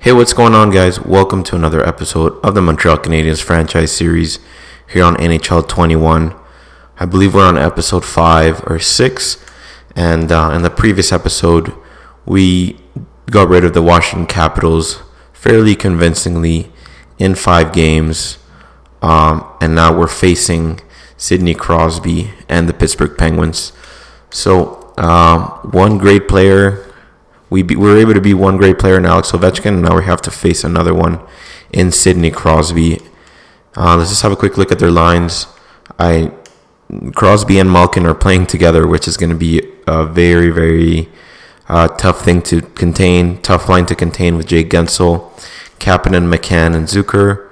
Hey, what's going on, guys? Welcome to another episode of the Montreal Canadiens franchise series here on NHL 21. I believe we're on episode 5 or 6, and in the previous episode, we got rid of the Washington Capitals fairly convincingly in 5 games, and now we're facing Sidney Crosby and the Pittsburgh Penguins. So, one great player. We were able to be one great player in Alex Ovechkin, and now we have to face another one in Sidney Crosby. Let's just have a quick look at their lines. Crosby and Malkin are playing together, which is going to be a very, very tough thing to contain. Tough line to contain with Jake Guentzel, Kapanen, McCann, and Zucker,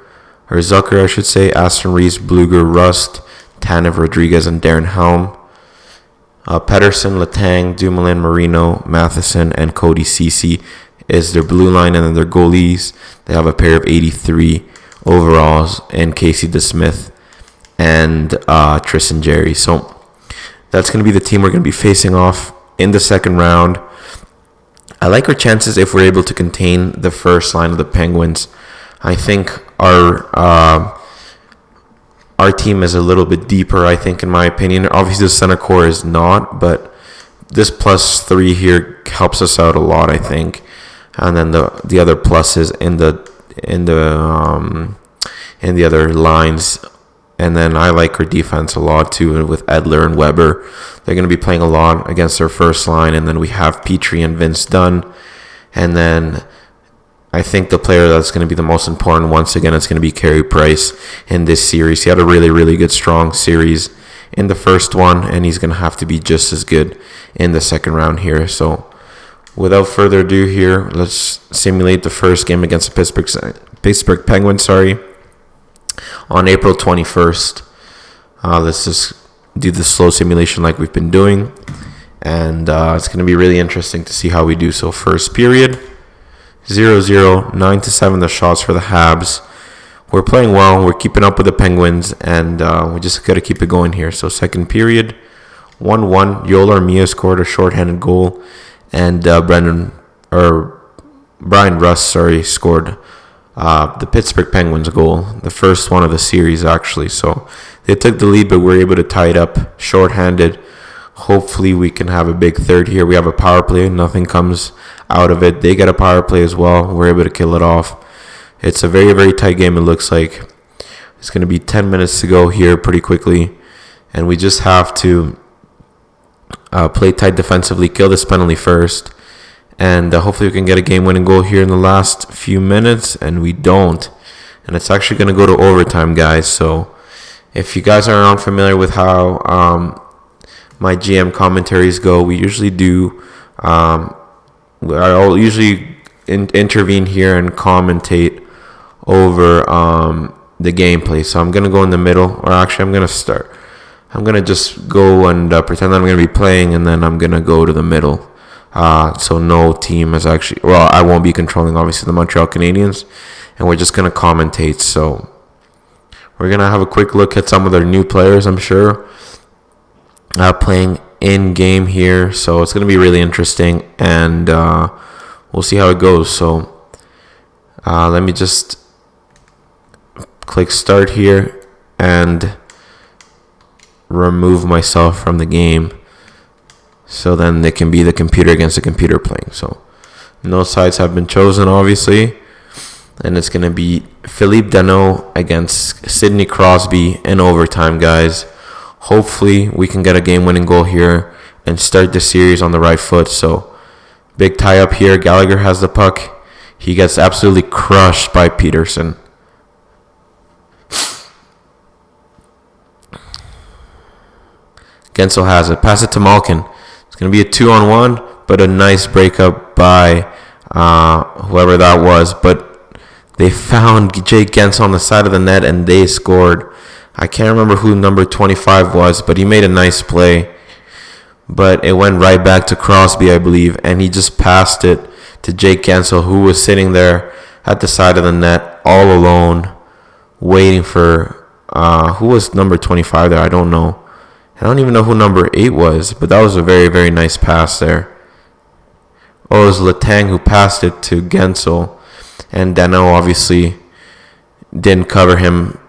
Aston Reese, Bluger, Rust, Tanev, Rodriguez, and Darren Helm. Pettersson, Letang, Dumoulin, Marino, Matheson, and Cody Ceci is their blue line, and then their goalies. They have a pair of 83 overalls in Casey DeSmith and Tristan Jarry. So that's going to be the team we're going to be facing off in the second round. I like our chances if we're able to contain the first line of the Penguins. I think our team is a little bit deeper, I think, in my opinion. Obviously, the center core is not, but this +3 here helps us out a lot, I think. And then the other pluses in the other lines. And then I like our defense a lot too, with Edler and Weber. They're going to be playing a lot against their first line, and then we have Petrie and Vince Dunn, and then I think the player that's going to be the most important once again is going to be Carey Price in this series. He had a really, really good, strong series in the first one, and he's going to have to be just as good in the second round here. So without further ado here, let's simulate the first game against the Pittsburgh Penguins, on April 21st. Let's just do the slow simulation like we've been doing, and it's going to be really interesting to see how we do. So first period, 0-0, 9-7 the shots for the Habs. We're playing well. We're keeping up with the Penguins, and we just got to keep it going here. So second period, 1-1. Yoel Armia scored a shorthanded goal, and Brian Rust scored the Pittsburgh Penguins goal, the first one of the series actually. So they took the lead, but we're able to tie it up shorthanded. Hopefully we can have a big third here. We have a power play. Nothing comes out of it. They get a power play as well. We're able to kill it off. It's a very, very tight game, it looks like. It's going to be 10 minutes to go here pretty quickly. And we just have to play tight defensively, kill this penalty first. And hopefully we can get a game-winning goal here in the last few minutes. And we don't. And it's actually going to go to overtime, guys. So if you guys are unfamiliar with how my GM commentaries go, we usually do I'll usually intervene here and commentate over the gameplay. So I'm going to go in the middle, or actually I'm going to just go and pretend that I'm going to be playing, and then I'm going to go to the middle. So no team is actually, well, I won't be controlling obviously the Montreal Canadiens, and we're just going to commentate. So we're going to have a quick look at some of their new players, I'm sure, playing in game here. So it's going to be really interesting, and we'll see how it goes. So let me just click start here and remove myself from the game, so then it can be the computer against the computer playing. So no sides have been chosen, obviously, and it's going to be Philippe Danault against Sidney Crosby in overtime, guys. Hopefully we can get a game-winning goal here and start the series on the right foot. So big tie-up here. Gallagher has the puck. He gets absolutely crushed by Peterson. Guentzel has it. Pass it to Malkin. It's going to be a 2-on-1, but a nice breakup by whoever that was. But they found Jake Guentzel on the side of the net, and they scored. I can't remember who number 25 was, but he made a nice play. But it went right back to Crosby, I believe, and he just passed it to Jake Guentzel, who was sitting there at the side of the net all alone, waiting for who was number 25 there. I don't know. I don't even know who number 8 was, but that was a very, very nice pass there. Oh, it was Letang who passed it to Guentzel. And Dano obviously didn't cover him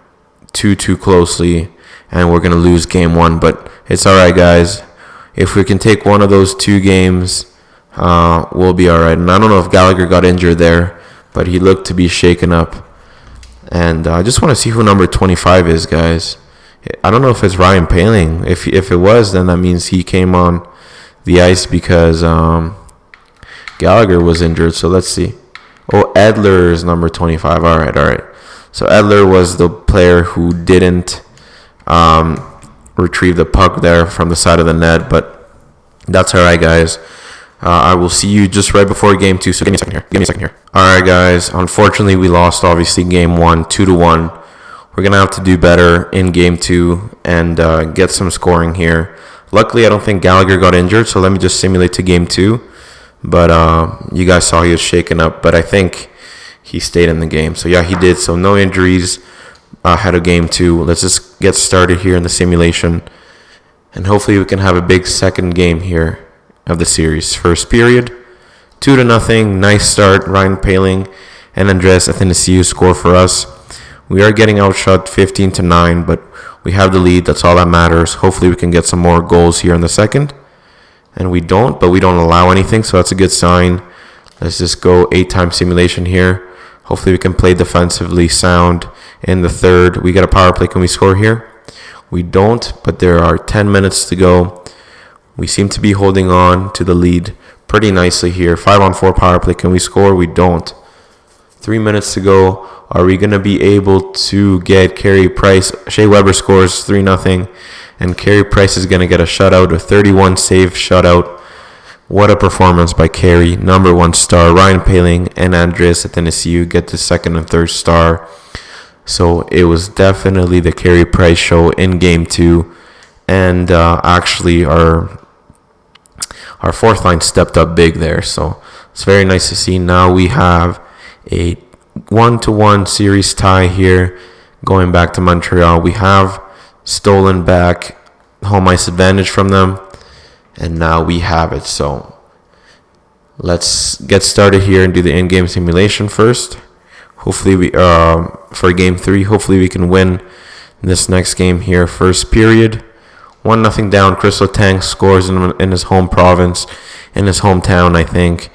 too closely, and we're going to lose game 1. But it's all right, guys. If we can take one of those 2 games, we'll be all right. And I don't know if Gallagher got injured there, but he looked to be shaken up. And I just want to see who number 25 is, guys. I don't know if it's Ryan Poehling. If it was, then that means he came on the ice because Gallagher was injured. So let's see. Oh, Edler is number 25. All right. So Edler was the player who didn't retrieve the puck there from the side of the net, but that's all right, guys. I will see you just right before game 2, so give me a second here. All right, guys. Unfortunately, we lost, obviously, game 1, 2-1. We're going to have to do better in game 2 and get some scoring here. Luckily, I don't think Gallagher got injured, so let me just simulate to game 2. But you guys saw he was shaken up, but I think he stayed in the game. So, yeah, he did. So, no injuries ahead of game 2. Let's just get started here in the simulation. And hopefully we can have a big second game here of the series. First period, 2-0. Nice start. Ryan Poehling and Andreas Athanasiou score for us. We are getting outshot 15-9, but we have the lead. That's all that matters. Hopefully we can get some more goals here in the second. And we don't, but we don't allow anything, so that's a good sign. Let's just go 8-time simulation here. Hopefully we can play defensively sound in the third. We get a power play. Can we score here? We don't, but there are 10 minutes to go. We seem to be holding on to the lead pretty nicely here. 5-on-4 power play. Can we score? We don't. 3 minutes to go. Are we going to be able to get Carey Price? Shea Weber scores 3-0, and Carey Price is going to get a shutout, a 31-save shutout. What a performance by Carey. Number 1 star. Ryan Poehling and Andreas Athanasiou get the second and third star. So it was definitely the Carey Price show in game 2. And actually our fourth line stepped up big there. So it's very nice to see. Now we have a 1-1 series tie here going back to Montreal. We have stolen back home ice advantage from them. And now we have it. So let's get started here and do the in-game simulation first. Hopefully we for game 3, hopefully we can win this next game here. First period, 1-0 down. Chris Letang scores in his home province, in his hometown, I think.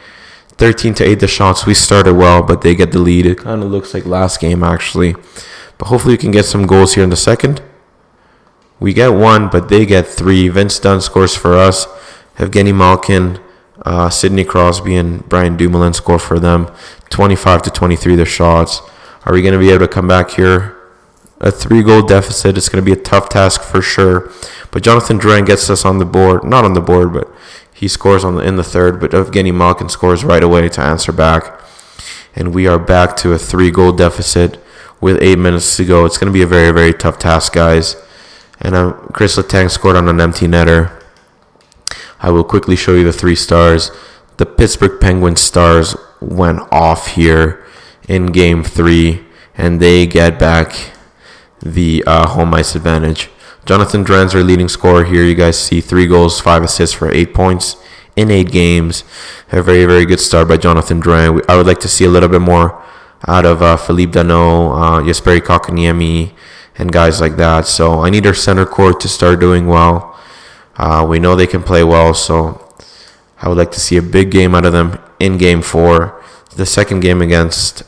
13-8 the shots. We started well, but they get the lead. It kind of looks like last game, actually. But hopefully we can get some goals here in the second. We get 1, but they get 3. Vince Dunn scores for us. Evgeny Malkin, Sidney Crosby, and Brian Dumoulin score for them. 25-23 the shots. Are we going to be able to come back here? A 3-goal deficit. It's going to be a tough task for sure. But Jonathan Drouin gets us on the board. Not on the board, but he scores in the third. But Evgeny Malkin scores right away to answer back. And we are back to a 3-goal deficit with 8 minutes to go. It's going to be a very, very tough task, guys. And Chris Letang scored on an empty netter. I will quickly show you the 3 stars. The Pittsburgh Penguins stars went off here in game 3, and they get back the home ice advantage. Jonathan Drouin's our leading scorer here. You guys see 3 goals, 5 assists for 8 points in 8 games. A very, very good start by Jonathan Drouin. I would like to see a little bit more out of Philippe Danault, Jesperi Kotkaniemi, and guys like that. So I need our center court to start doing well. We know they can play well, so I would like to see a big game out of them in game 4. The second game against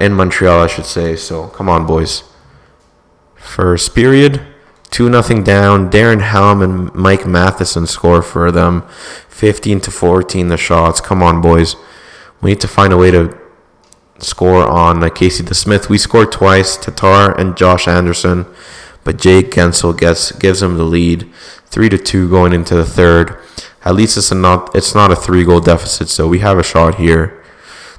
in Montreal, I should say. So come on, boys. First period, 2-0 down. Darren Helm and Mike Matheson score for them. 15-14 the shots. Come on, boys. We need to find a way to score on Casey DeSmith. We scored twice, Tatar and Josh Anderson, but Jake Gensel gives him the lead. 3-2 going into the third. At least it's not a 3-goal deficit, so we have a shot here.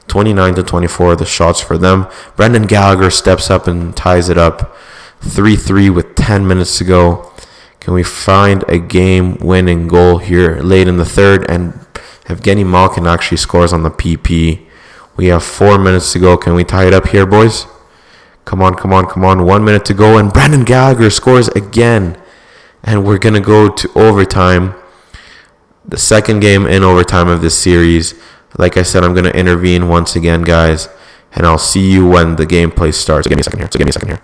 29-24 the shots for them. Brendan Gallagher steps up and ties it up. 3-3 with 10 minutes to go. Can we find a game-winning goal here late in the third? And Evgeny Malkin actually scores on the PP. We have 4 minutes to go. Can we tie it up here, boys? Come on. 1 minute to go, and Brendan Gallagher scores again. And we're going to go to overtime. The second game in overtime of this series. Like I said, I'm going to intervene once again, guys. and I'll see you when the gameplay starts. So give me a second here.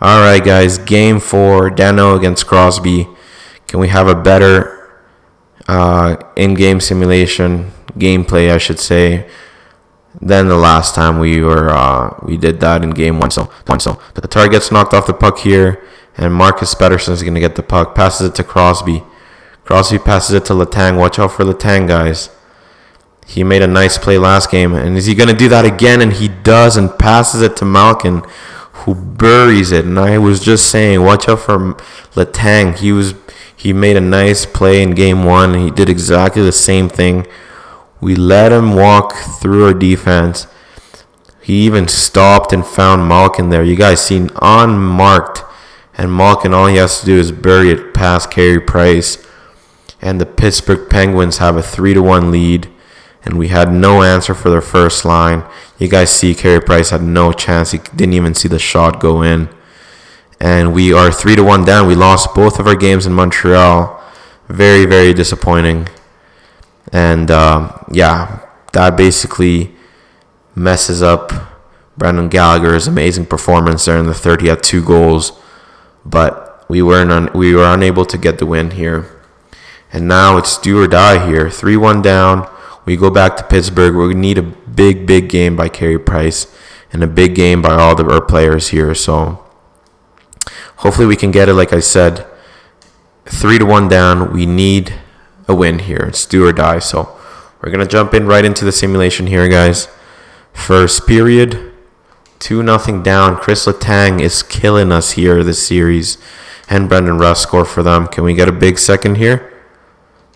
All right, guys. Game 4, Dano against Crosby. Can we have a better in-game simulation gameplay, I should say, than the last time we did that in game 1? So the target gets knocked off the puck here, and Marcus Pettersson is going to get the puck, passes it to Crosby. Crosby passes it to Letang. Watch out for Letang, guys. He made a nice play last game, and is he going to do that again? And he does, and passes it to Malkin, who buries it. And I was just saying, watch out for Letang. He made a nice play in game 1. He did exactly the same thing. We let him walk through our defense. He even stopped and found Malkin there. You guys seen unmarked, and Malkin, all he has to do is bury it past Carey Price. And the Pittsburgh Penguins have a 3-1 lead. And we had no answer for their first line. You guys see Carey Price had no chance. He didn't even see the shot go in. And we are 3-1 down. We lost both of our games in Montreal. Very, very disappointing. And that basically messes up Brendan Gallagher's amazing performance there in the third. He had 2 goals. But we were unable to get the win here. And now it's do or die here. 3-1 down. We go back to Pittsburgh. We're going to need a big, big game by Carey Price and a big game by all our players here. So hopefully we can get it. Like I said, 3-1 down. We need a win here. It's do or die. So we're going to jump in right into the simulation here, guys. First period, 2-0 down. Chris Letang is killing us here this series. And Brendan Russ score for them. Can we get a big second here?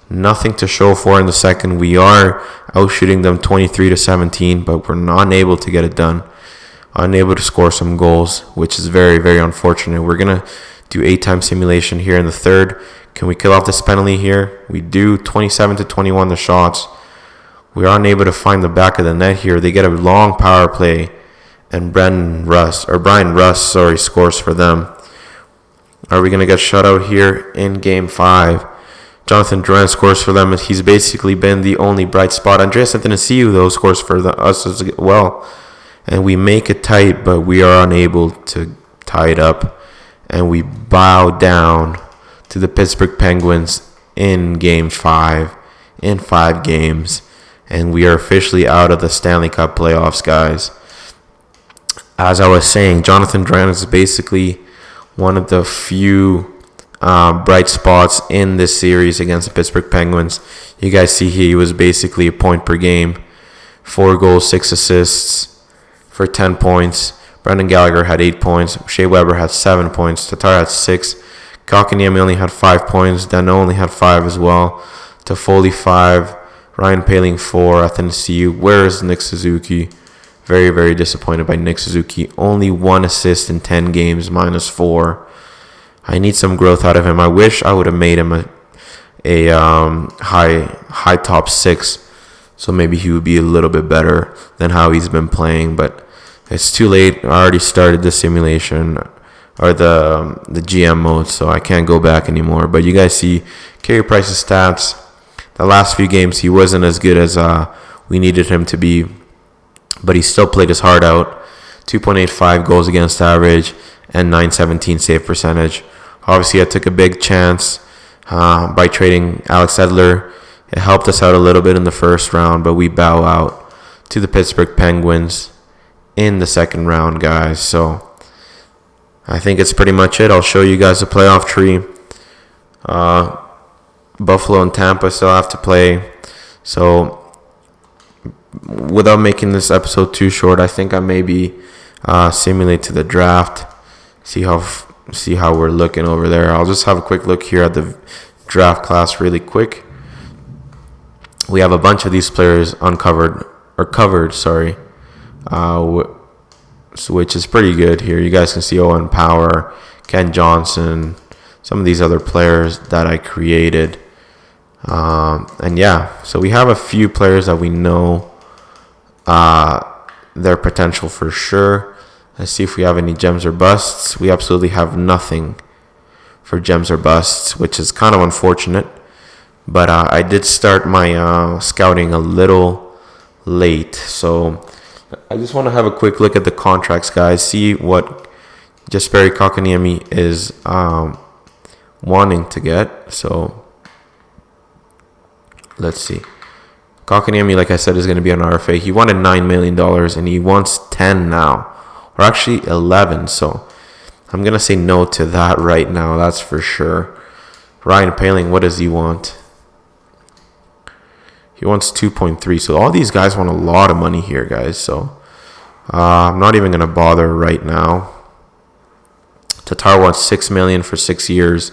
Nothing to show for in the second. We are outshooting them 23-17, but we're not able to get it done. Unable to score some goals, which is very, very unfortunate. We're going to do 8-time simulation here in the third. Can we kill off this penalty here? We do. 27-21 the shots. We are unable to find the back of the net here. They get a long power play, and Brian Russ scores for them. Are we going to get shut out here in game 5? Jonathan Drouin scores for them. He's basically been the only bright spot. Andreas Athanasiou, though, scores for us as well. And we make it tight, but we are unable to tie it up. And we bow down to the Pittsburgh Penguins in Game 5, in 5 games. And we are officially out of the Stanley Cup playoffs, guys. As I was saying, Jonathan Drouin is basically one of the few bright spots in this series against the Pittsburgh Penguins. You guys see he was basically a point per game. 4 goals, 6 assists for 10 points. Brendan Gallagher had 8 points. Shea Weber had 7 points. Tatar had 6. Kotkaniemi only had 5 points. Dano only had 5 as well. Toffoli 5. Ryan Poehling 4. Athanasiou. Where is Nick Suzuki? Very, very disappointed by Nick Suzuki. Only 1 assist in 10 games, -4. I need some growth out of him. I wish I would have made him a high top 6, so maybe he would be a little bit better than how he's been playing. But it's too late. I already started the simulation or the GM mode, so I can't go back anymore. But you guys see Carey Price's stats. The last few games he wasn't as good as we needed him to be, but he still played his heart out. 2.85 goals against average and .917 save percentage. Obviously, I took a big chance by trading Alex Edler. It helped us out a little bit in the first round, but we bow out to the Pittsburgh Penguins in the second round, guys. So I think it's pretty much it. I'll show you guys the playoff tree. Buffalo and Tampa still have to play. So without making this episode too short, I think I maybe simulate to the draft. See how we're looking over there. I'll just have a quick look here at the draft class really quick. We have a bunch of these players covered, which is pretty good here. You guys can see Owen Power, Ken Johnson, some of these other players that I created. So we have a few players that we know their potential for sure. Let's see if we have any gems or busts. We absolutely have nothing for gems or busts, which is kind of unfortunate. But I did start my scouting a little late. So I just want to have a quick look at the contracts, guys. See what Jesperi Kotkaniemi is wanting to get. So let's see. Kotkaniemi, like I said, is going to be an RFA. He wanted $9 million, and he wants 10 now. Or actually 11. So I'm going to say no to that right now. That's for sure. Ryan Poehling, what does he want? He wants 2.3. So all these guys want a lot of money here, guys. So I'm not even going to bother right now. Tatar wants $6 million for 6 years.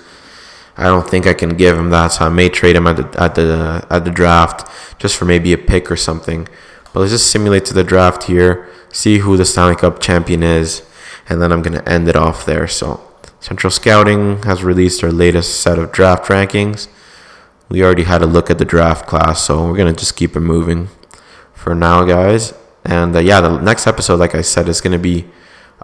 I don't think I can give him that, so I may trade him at the draft just for maybe a pick or something. But let's just simulate to the draft here, see who the Stanley Cup champion is, and then I'm going to end it off there. So Central Scouting has released our latest set of draft rankings. We already had a look at the draft class, so we're going to just keep it moving for now, guys. And the next episode, like I said, is going to be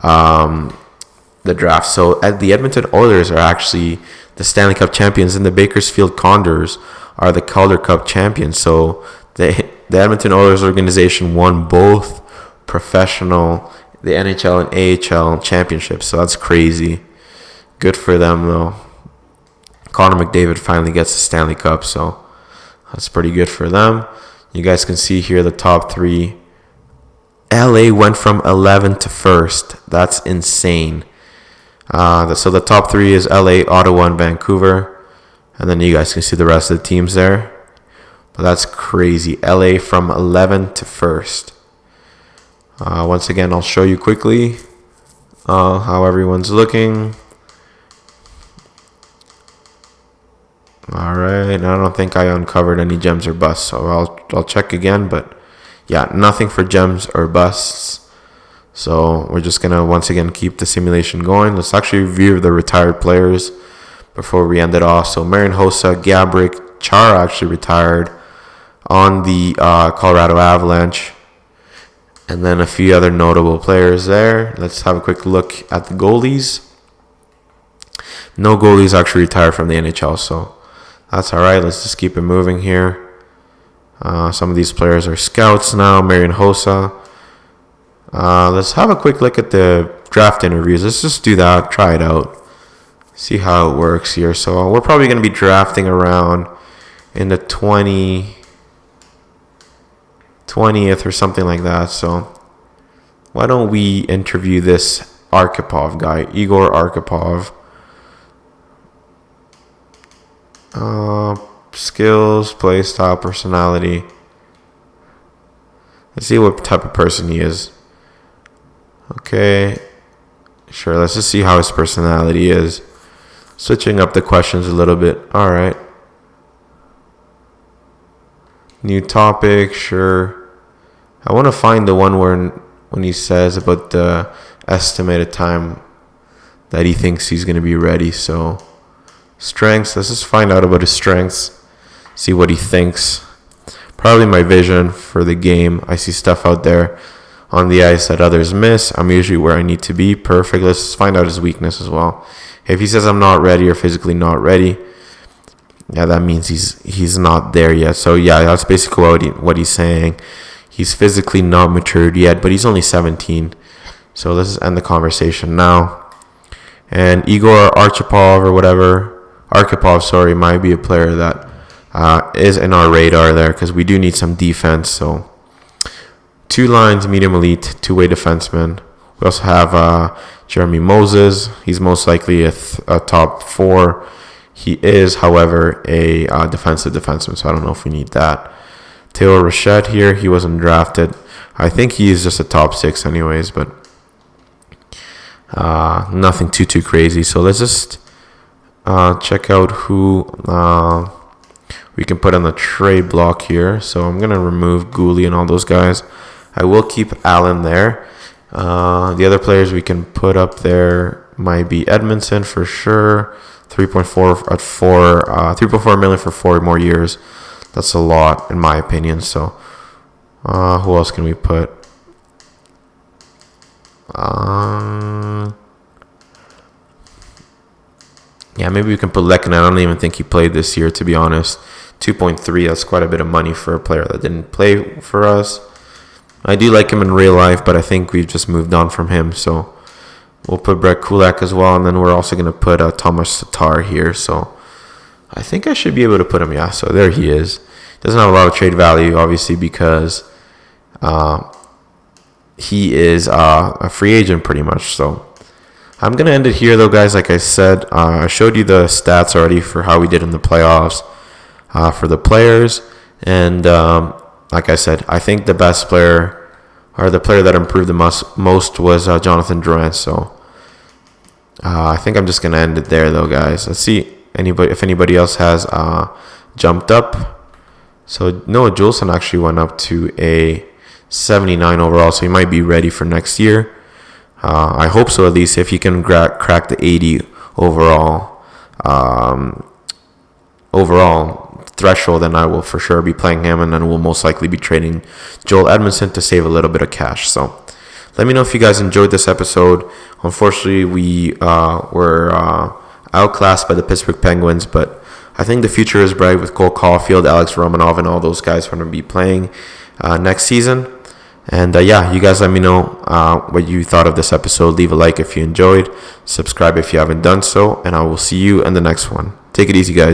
the draft. So the Edmonton Oilers are actually the Stanley Cup champions, and the Bakersfield Condors are the Calder Cup champions. So the Edmonton Oilers organization won both professional, the NHL and AHL championships. So that's crazy. Good for them, though. Connor McDavid finally gets the Stanley Cup, so that's pretty good for them. You guys can see here the top three. LA went from 11 to 1st. That's insane. So the top three is LA, Ottawa, and Vancouver. And then you guys can see the rest of the teams there. But that's crazy. LA from 11 to 1st. Once again, I'll show you quickly how everyone's looking. All right. I don't think I uncovered any gems or busts, so I'll check again. But yeah, nothing for gems or busts. So we're just going to once again keep the simulation going. Let's actually review the retired players before we end it off. So Marian Hossa, Gabrick, Chara actually retired on the Colorado Avalanche. And then a few other notable players there. Let's have a quick look at the goalies. No goalies actually retired from the NHL, so that's all right. Let's just keep it moving here. Some of these players are scouts now. Marian Hossa. Let's have a quick look at the draft interviews. Let's just do that. Try it out. See how it works here. So we're probably going to be drafting around in the 20th or something like that. So why don't we interview this Arkhipov guy, Igor Arkhipov. Skills, play style, personality. Let's see what type of person he is. Okay, sure, let's just see how his personality is. Switching up the questions a little bit. All right. New topic, sure. I want to find the one when he says about the estimated time that he thinks he's going to be ready. So strengths, let's just find out about his strengths. See what he thinks. Probably my vision for the game. I see stuff out there on the ice that others miss. I'm usually where I need to be. Perfect. Let's find out his weakness as well. If he says I'm not ready or physically not ready, yeah, that means he's not there yet. So yeah, that's basically what he's saying. He's physically not matured yet, but he's only 17. So let's just end the conversation now. And Igor Arkhipov or whatever, Arkhipov, might be a player that is in our radar there because we do need some defense. So 2 lines, medium elite, 2-way defenseman. We also have Jeremy Moses. He's most likely a top 4. He is, however, a defensive defenseman, so I don't know if we need that. Theo Rochette here, he wasn't drafted. I think he is just a top 6 anyways, but nothing too crazy. So let's just check out who we can put on the trade block here. So I'm going to remove Gooley and all those guys. I will keep Allen there. The other players we can put up there might be Edmondson for sure. 3.4 million for 4 more years. That's a lot in my opinion. So who else can we put? Yeah, maybe we can put Lehkonen. I don't even think he played this year, to be honest. 2.3, that's quite a bit of money for a player that didn't play for us. I do like him in real life, but I think we've just moved on from him. So we'll put Brett Kulak as well, and then we're also going to put Thomas Tatar here. So I think I should be able to put him. Yeah, so there he is. Doesn't have a lot of trade value, obviously, because he is a free agent pretty much. So I'm going to end it here, though, guys. Like I said, I showed you the stats already for how we did in the playoffs for the players. And like I said, I think the best player, or the player that improved the most was Jonathan Drouin. So I think I'm just going to end it there, though, guys. Let's see if anybody else has jumped up. So Noah Juleson actually went up to a 79 overall, so he might be ready for next year. I hope so, at least. If he can crack the 80 overall threshold, then I will for sure be playing him, and then we'll most likely be trading Joel Edmondson to save a little bit of cash. So let me know if you guys enjoyed this episode. Unfortunately, we were outclassed by the Pittsburgh Penguins, but I think the future is bright with Cole Caulfield, Alex Romanov, and all those guys going to be playing next season. And yeah, you guys let me know what you thought of this episode. Leave a like if you enjoyed. Subscribe if you haven't done so. And I will see you in the next one. Take it easy, guys.